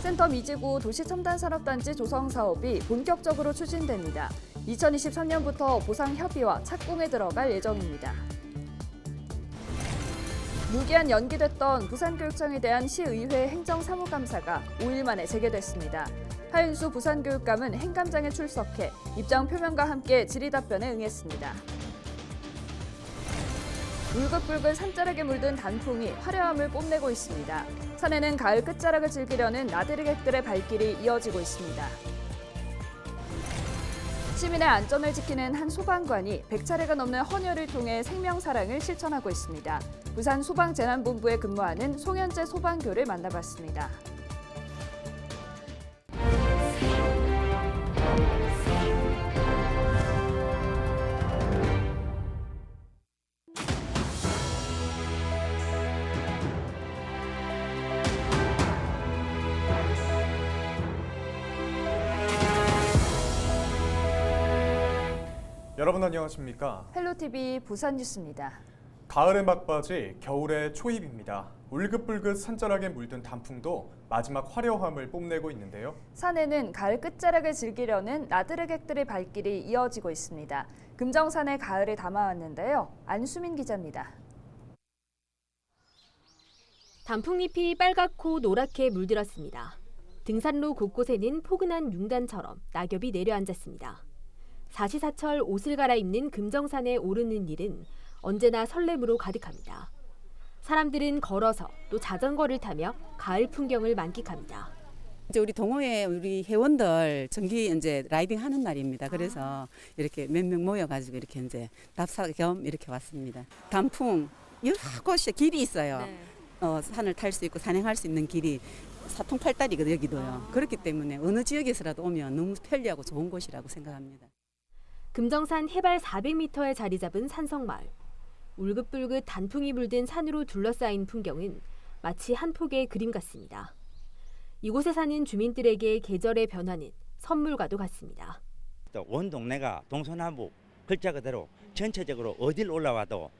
센텀 이지구 도시첨단산업단지 조성 사업이 본격적으로 추진됩니다. 2023년부터 보상 협의와 착공에 들어갈 예정입니다. 무기한 연기됐던 부산교육청에 대한 시의회 행정사무감사가 5일 만에 재개됐습니다. 하윤수 부산교육감은 행감장에 출석해 입장 표명과 함께 질의답변에 응했습니다. 울긋불긋 산자락에 물든 단풍이 화려함을 뽐내고 있습니다. 산에는 가을 끝자락을 즐기려는 나들이객들의 발길이 이어지고 있습니다. 시민의 안전을 지키는 한 소방관이 100차례가 넘는 헌혈을 통해 생명사랑을 실천하고 있습니다. 부산 소방재난본부에 근무하는 송현재 소방교를 만나봤습니다. 여러분 안녕하십니까? 헬로티비 부산뉴스입니다. 가을의 막바지, 겨울의 초입입니다. 울긋불긋 산자락에 물든 단풍도 마지막 화려함을 뽐내고 있는데요. 산에는 가을 끝자락을 즐기려는 나들이객들의 발길이 이어지고 있습니다. 금정산의 가을을 담아왔는데요. 안수민 기자입니다. 단풍잎이 빨갛고 노랗게 물들었습니다. 등산로 곳곳에는 포근한 융단처럼 낙엽이 내려앉았습니다. 사시사철 옷을 갈아입는 금정산에 오르는 일은 언제나 설렘으로 가득합니다. 사람들은 걸어서 또 자전거를 타며 가을 풍경을 만끽합니다. 이제 우리 동호회 우리 회원들 정기 이제 라이딩 하는 날입니다. 그래서 이렇게 몇 명 모여가지고 이렇게 이제 답사 겸 이렇게 왔습니다. 단풍 여러 곳에 길이 있어요. 산을 탈 수 있고 산행할 수 있는 길이 사통팔달이거든요, 여기도요. 그렇기 때문에 어느 지역에서라도 오면 너무 편리하고 좋은 곳이라고 생각합니다. 금정산 해발 400m에 자리 잡은 산성마을. 울긋불긋 단풍이 물든 산으로 둘러싸인 풍경은 마치 한 폭의 그림 같습니다. 이곳에 사는 주민들에게 계절의 변화는 선물과도 같습니다. 온 동네가 동서남북 글자 그대로 전체적으로 어딜 올라와도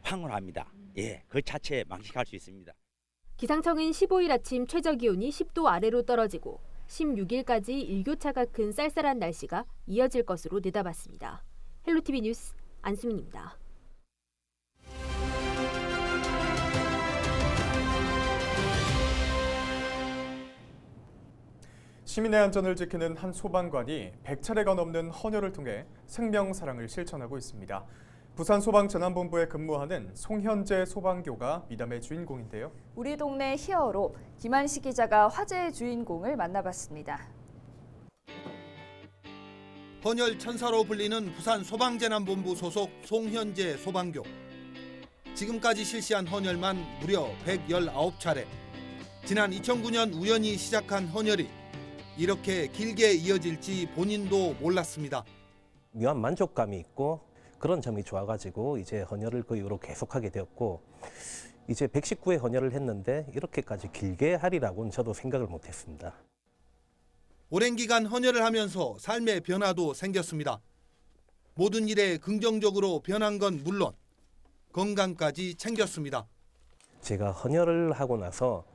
황홀합니다. 그 자체에 만끽할 수 있습니다. 기상청은 15일 아침 최저기온이 10도 아래로 떨어지고 16일까지 일교차가 큰 쌀쌀한 날씨가 이어질 것으로 내다봤습니다. 헬로티비 뉴스 안수민입니다. 시민의 안전을 지키는 한 소방관이 100차례가 넘는 헌혈을 통해 생명사랑을 실천하고 있습니다. 부산 소방재난본부에 근무하는 송현재 소방교가 미담의 주인공인데요. 우리 동네 히어로 김한식 기자가 화제의 주인공을 만나봤습니다. 헌혈 천사로 불리는 부산 소방재난본부 소속 송현재 소방교. 지금까지 실시한 헌혈만 무려 119차례. 지난 2009년 우연히 시작한 헌혈이 이렇게 길게 이어질지 본인도 몰랐습니다. 묘한 만족감이 있고 그런 점이 좋아가지고 이제 헌혈을 그 이후로 계속하게 되었고 이제 119회 헌혈을 했는데 이렇게까지 길게 하리라고는 저도 생각을 못했습니다. 오랜 기간 헌혈을 하면서 삶의 변화도 생겼습니다. 모든 일에 긍정적으로 변한 건 물론 건강까지 챙겼습니다. 제가 헌혈을 하고 나서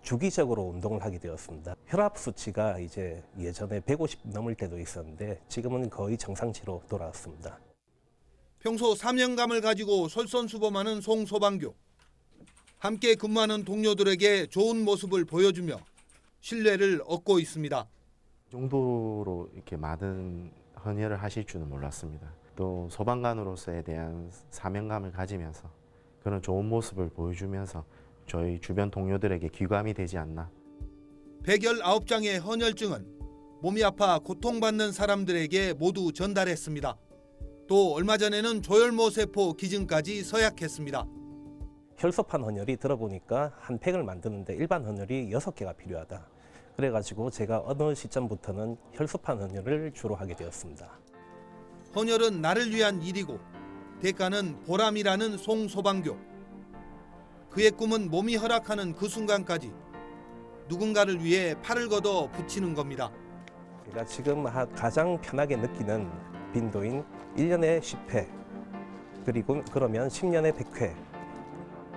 주기적으로 운동을 하게 되었습니다. 혈압 수치가 이제 예전에 150 넘을 때도 있었는데 지금은 거의 정상치로 돌아왔습니다. 평소 사명감을 가지고 솔선수범하는 송 소방교. 함께 근무하는 동료들에게 좋은 모습을 보여주며 신뢰를 얻고 있습니다. 이 정도로 이렇게 많은 헌혈을 하실 줄은 몰랐습니다. 또 소방관으로서에 대한 사명감을 가지면서 그런 좋은 모습을 보여주면서 저희 주변 동료들에게 귀감이 되지 않나. 119장의 헌혈증은 몸이 아파 고통받는 사람들에게 모두 전달했습니다. 또 얼마 전에는 조혈모 세포 기증까지 서약했습니다. 혈소판 헌혈이 들어보니까 한 팩을 만드는데 일반 헌혈이 6개가 필요하다. 그래가지고 제가 어느 시점부터는 혈소판 헌혈을 주로 하게 되었습니다. 헌혈은 나를 위한 일이고 대가는 보람이라는 송 소방교. 그의 꿈은 몸이 허락하는 그 순간까지 누군가를 위해 팔을 걷어 붙이는 겁니다. 제가 지금 가장 편하게 느끼는 빈도인 1년에 10회 그리고 그러면 10년에 100회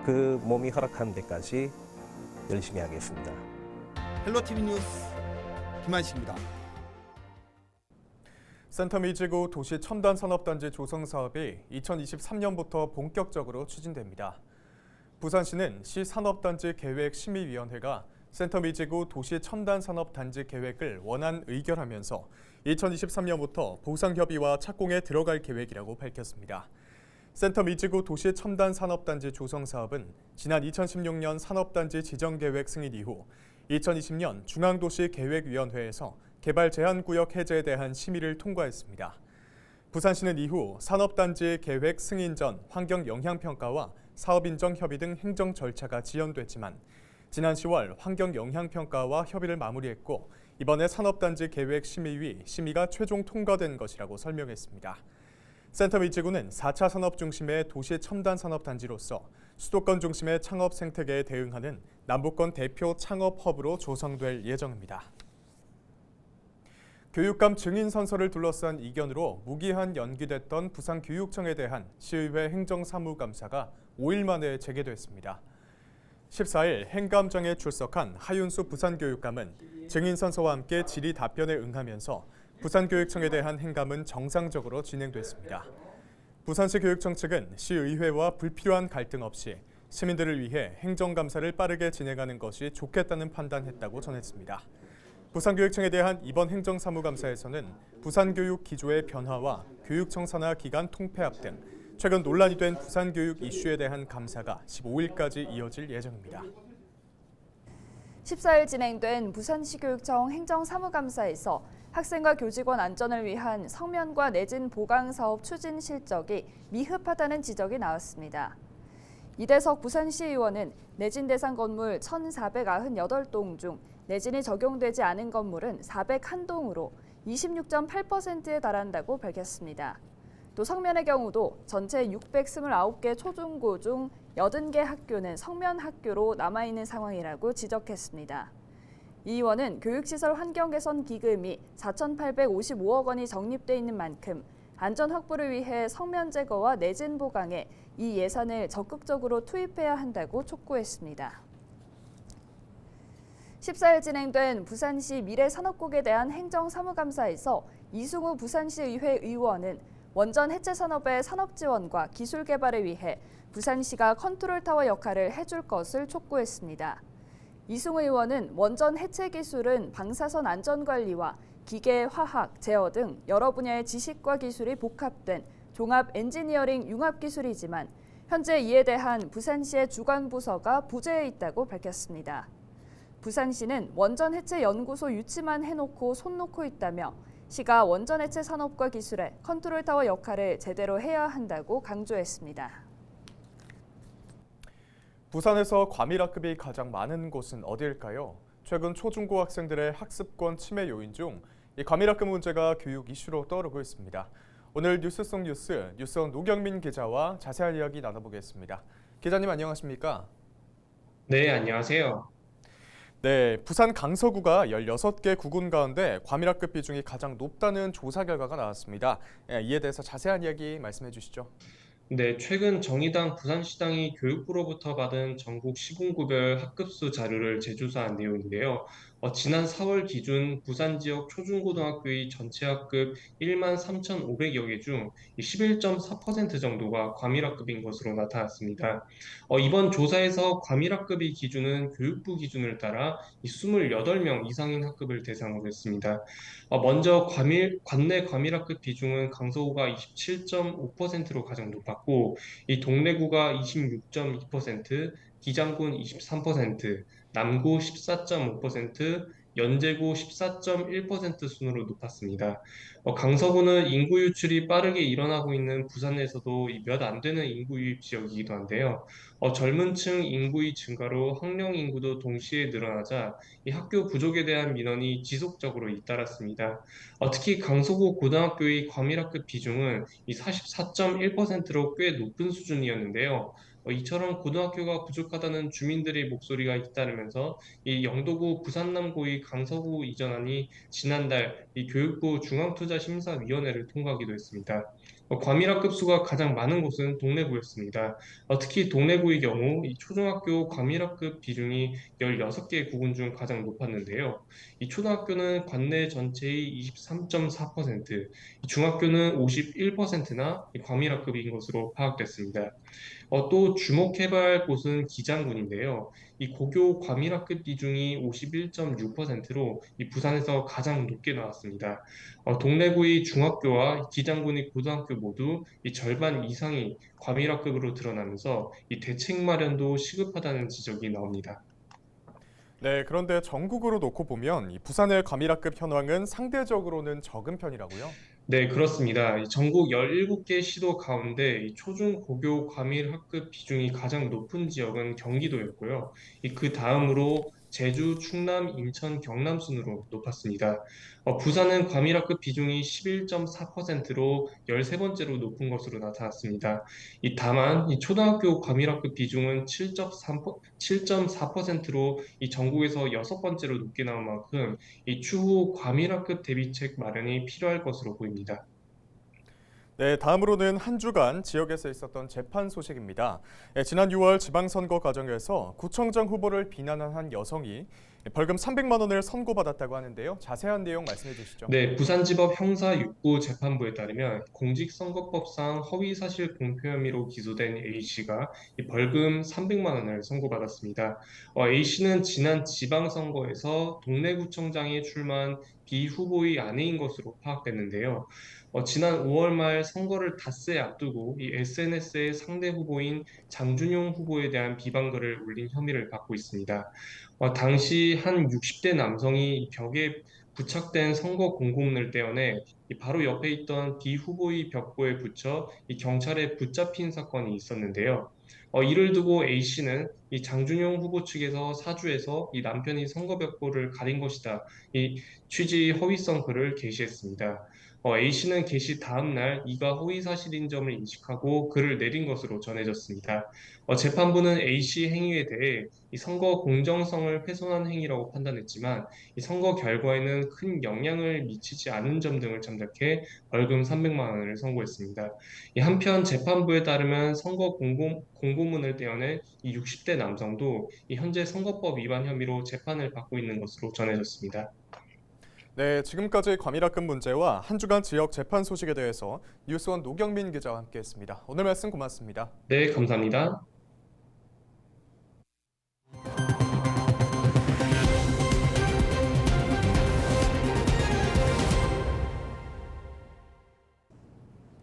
그 몸이 허락하는 데까지 열심히 하겠습니다. 헬로티비 뉴스 김한식입니다. 센텀이지구 도시 첨단 산업단지 조성 사업이 2023년부터 본격적으로 추진됩니다. 부산시는 시산업단지 계획심의위원회가 센텀이지구 도시 첨단 산업단지 계획을 원안 의결하면서 2023년부터 보상협의와 착공에 들어갈 계획이라고 밝혔습니다. 센텀이지구 도시 첨단 산업단지 조성 사업은 지난 2016년 산업단지 지정계획 승인 이후 2020년 중앙도시계획위원회에서 개발 제한구역 해제에 대한 심의를 통과했습니다. 부산시는 이후 산업단지 계획 승인 전 환경영향평가와 사업인정 협의 등 행정 절차가 지연됐지만 지난 10월 환경영향평가와 협의를 마무리했고 이번에 산업단지 계획 심의위 심의가 최종 통과된 것이라고 설명했습니다. 센텀이지구는 4차 산업 중심의 도시 첨단 산업단지로서 수도권 중심의 창업 생태계에 대응하는 남부권 대표 창업 허브로 조성될 예정입니다. 교육감 증인 선서를 둘러싼 이견으로 무기한 연기됐던 부산교육청에 대한 시의회 행정사무감사가 5일 만에 재개됐습니다. 14일 행감장에 출석한 하윤수 부산교육감은 증인 선서와 함께 질의 답변에 응하면서 부산교육청에 대한 행감은 정상적으로 진행됐습니다. 부산시 교육청 측은 시의회와 불필요한 갈등 없이 시민들을 위해 행정감사를 빠르게 진행하는 것이 좋겠다는 판단했다고 전했습니다. 부산교육청에 대한 이번 행정사무감사에서는 부산교육 기조의 변화와 교육청 산하 기간 통폐합 등 최근 논란이 된 부산교육 이슈에 대한 감사가 15일까지 이어질 예정입니다. 14일 진행된 부산시 교육청 행정사무감사에서 학생과 교직원 안전을 위한 성면과 내진 보강 사업 추진 실적이 미흡하다는 지적이 나왔습니다. 이대석 부산시 의원은 내진 대상 건물 1,498동 중 내진이 적용되지 않은 건물은 401동으로 26.8%에 달한다고 밝혔습니다. 또 성면의 경우도 전체 629개 초중고 중 80개 학교는 성면 학교로 남아있는 상황이라고 지적했습니다. 이 의원은 교육시설 환경 개선 기금이 4,855억 원이 적립돼 있는 만큼 안전 확보를 위해 성면 제거와 내진 보강에 이 예산을 적극적으로 투입해야 한다고 촉구했습니다. 14일 진행된 부산시 미래산업국에 대한 행정사무감사에서 이승우 부산시의회 의원은 원전 해체 산업의 산업 지원과 기술 개발을 위해 부산시가 컨트롤타워 역할을 해줄 것을 촉구했습니다. 이승우 의원은 원전 해체 기술은 방사선 안전관리와 기계, 화학, 제어 등 여러 분야의 지식과 기술이 복합된 종합 엔지니어링 융합 기술이지만 현재 이에 대한 부산시의 주관 부서가 부재해 있다고 밝혔습니다. 부산시는 원전 해체 연구소 유치만 해놓고 손 놓고 있다며 시가 원전 해체 산업과 기술의 컨트롤타워 역할을 제대로 해야 한다고 강조했습니다. 부산에서 과밀학급이 가장 많은 곳은 어디일까요? 최근 초중고 학생들의 학습권 침해 요인 중 이 과밀학급 문제가 교육 이슈로 떠오르고 있습니다. 오늘 뉴스 속 뉴스 뉴스원 노경민 기자와 자세한 이야기 나눠보겠습니다. 기자님 안녕하십니까? 네, 안녕하세요. 네, 부산 강서구가 16개 구군 가운데 과밀학급 비중이 가장 높다는 조사 결과가 나왔습니다. 이에 대해서 자세한 이야기 말씀해 주시죠. 네, 최근 정의당 부산시당이 교육부로부터 받은 전국 시군구별 학급수 자료를 재조사한 내용인데요. 지난 4월 기준 부산 지역 초중고등학교의 전체 학급 1만 3,500여 개 중 11.4% 정도가 과밀학급인 것으로 나타났습니다. 이번 조사에서 과밀학급의 기준은 교육부 기준을 따라 28명 이상인 학급을 대상으로 했습니다. 먼저 관내 과밀학급 비중은 강서구가 27.5%로 가장 높았고, 이 동래구가 26.2%, 기장군 23%, 남구 14.5%, 연제구 14.1% 순으로 높았습니다. 강서구는 인구 유출이 빠르게 일어나고 있는 부산에서도 몇 안 되는 인구 유입 지역이기도 한데요. 젊은 층 인구의 증가로 학령 인구도 동시에 늘어나자 이 학교 부족에 대한 민원이 지속적으로 잇따랐습니다. 특히 강서구 고등학교의 과밀학급 비중은 이 44.1%로 꽤 높은 수준이었는데요. 이처럼 고등학교가 부족하다는 주민들의 목소리가 잇따르면서 이 영도구 부산남고의 강서구 이전안이 지난달 이 교육부 중앙투자심사위원회를 통과하기도 했습니다. 과밀학급 수가 가장 많은 곳은 동래구였습니다. 특히 동래구의 경우 이 초중학교 과밀학급 비중이 16개 구군 중 가장 높았는데요. 이 초등학교는 관내 전체의 23.4%, 중학교는 51%나 과밀학급인 것으로 파악됐습니다. 또 주목해봐야 할 곳은 기장군인데요. 이 고교 과밀학급 비중이 51.6%로 이 부산에서 가장 높게 나왔습니다. 동래구의 중학교와 기장군의 고등학교 모두 이 절반 이상이 과밀학급으로 드러나면서 이 대책 마련도 시급하다는 지적이 나옵니다. 네, 그런데 전국으로 놓고 보면 이 부산의 과밀학급 현황은 상대적으로는 적은 편이라고요? 네, 그렇습니다. 이 전국 17개 시도 가운데 이 초중 고교 과밀 학급 비중이 가장 높은 지역은 경기도였고요. 그 다음으로 제주, 충남, 인천, 경남 순으로 높았습니다. 부산은 과밀 학급 비중이 11.4%로 13번째로 높은 것으로 나타났습니다. 다만 이 초등학교 과밀 학급 비중은 7.4%로 이 전국에서 6번째로 높게 나온 만큼 이 추후 과밀학급 대비책 마련이 필요할 것으로 보입니다. 네, 다음으로는 한 주간 지역에서 있었던 재판 소식입니다. 지난 6월 지방선거 과정에서 구청장 후보를 비난한 한 여성이 벌금 300만 원을 선고받았다고 하는데요. 자세한 내용 말씀해 주시죠. 네, 부산지법 형사 6부 재판부에 따르면 공직선거법상 허위사실 공표 혐의로 기소된 A씨가 이 벌금 300만 원을 선고받았습니다. A씨는 지난 지방선거에서 동래구청장에 출마한 비후보의 아내인 것으로 파악됐는데요. 지난 5월 말 선거를 닷새 앞두고 이 SNS에 상대 후보인 장준용 후보에 대한 비방글을 올린 혐의를 받고 있습니다. 당시 한 60대 남성이 벽에 부착된 선거 공고문을 떼어내 바로 옆에 있던 비후보의 벽보에 붙여 이 경찰에 붙잡힌 사건이 있었는데요. 이를 두고 A씨는 이 장준용 후보 측에서 사주에서 이 남편이 선거 벽보를 가린 것이다. 이 취지의 허위성 글을 게시했습니다. A씨는 게시 다음 날 이가 허위 사실인 점을 인식하고 글을 내린 것으로 전해졌습니다. 재판부는 A씨 행위에 대해 이 선거 공정성을 훼손한 행위라고 판단했지만 이 선거 결과에는 큰 영향을 미치지 않은 점 등을 참작해 벌금 300만 원을 선고했습니다. 한편 재판부에 따르면 선거 공고문을 떼어낸 이 60대 남성도 이 현재 선거법 위반 혐의로 재판을 받고 있는 것으로 전해졌습니다. 네, 지금까지 과밀학급 문제와 한 주간 지역 재판 소식에 대해서 뉴스원 노경민 기자와 함께했습니다. 오늘 말씀 고맙습니다. 네, 감사합니다.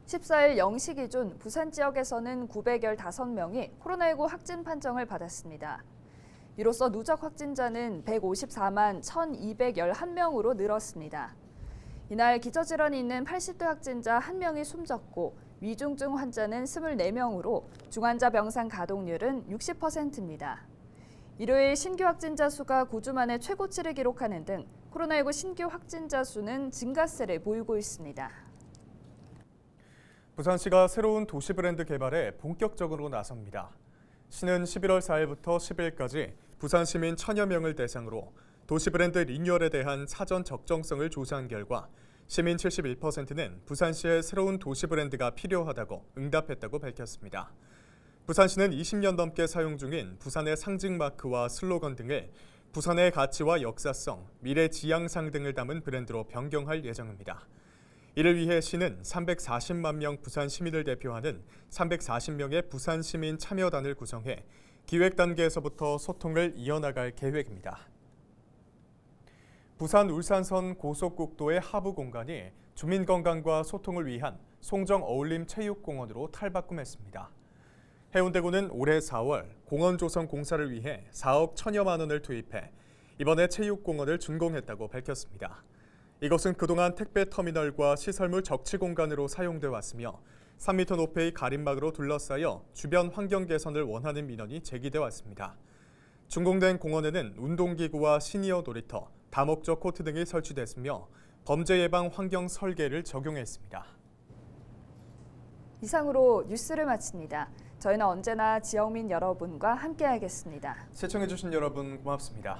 (14일) 0시 기준 부산 지역에서는 915명이 코로나19 확진 판정을 받았습니다. 이로써 누적 확진자는 154만 1,211명으로 늘었습니다. 이날 기저질환이 있는 80대 확진자 1명이 숨졌고 위중증 환자는 24명으로 중환자 병상 가동률은 60%입니다. 일요일 신규 확진자 수가 9주 만에 최고치를 기록하는 등 코로나19 신규 확진자 수는 증가세를 보이고 있습니다. 부산시가 새로운 도시 브랜드 개발에 본격적으로 나섭니다. 시는 11월 4일부터 10일까지 부산 시민 1,000여 명을 대상으로 도시 브랜드 리뉴얼에 대한 사전 적정성을 조사한 결과 시민 71%는 부산시의 새로운 도시 브랜드가 필요하다고 응답했다고 밝혔습니다. 부산시는 20년 넘게 사용 중인 부산의 상징 마크와 슬로건 등을 부산의 가치와 역사성, 미래 지향상 등을 담은 브랜드로 변경할 예정입니다. 이를 위해 시는 340만 명 부산 시민을 대표하는 340명의 부산 시민 참여단을 구성해 기획 단계에서부터 소통을 이어나갈 계획입니다. 부산 울산선 고속국도의 하부 공간이 주민 건강과 소통을 위한 송정 어울림 체육공원으로 탈바꿈했습니다. 해운대구는 올해 4월 공원 조성 공사를 위해 4억 1,000여만 원을 투입해 이번에 체육공원을 준공했다고 밝혔습니다. 이것은 그동안 택배 터미널과 시설물 적치 공간으로 사용돼 왔으며 3m 높이의 가림막으로 둘러싸여 주변 환경 개선을 원하는 민원이 제기돼 왔습니다. 준공된 공원에는 운동기구와 시니어 놀이터, 다목적 코트 등이 설치됐으며 범죄 예방 환경 설계를 적용했습니다. 이상으로 뉴스를 마칩니다. 저희는 언제나 지역민 여러분과 함께하겠습니다. 시청해주신 여러분 고맙습니다.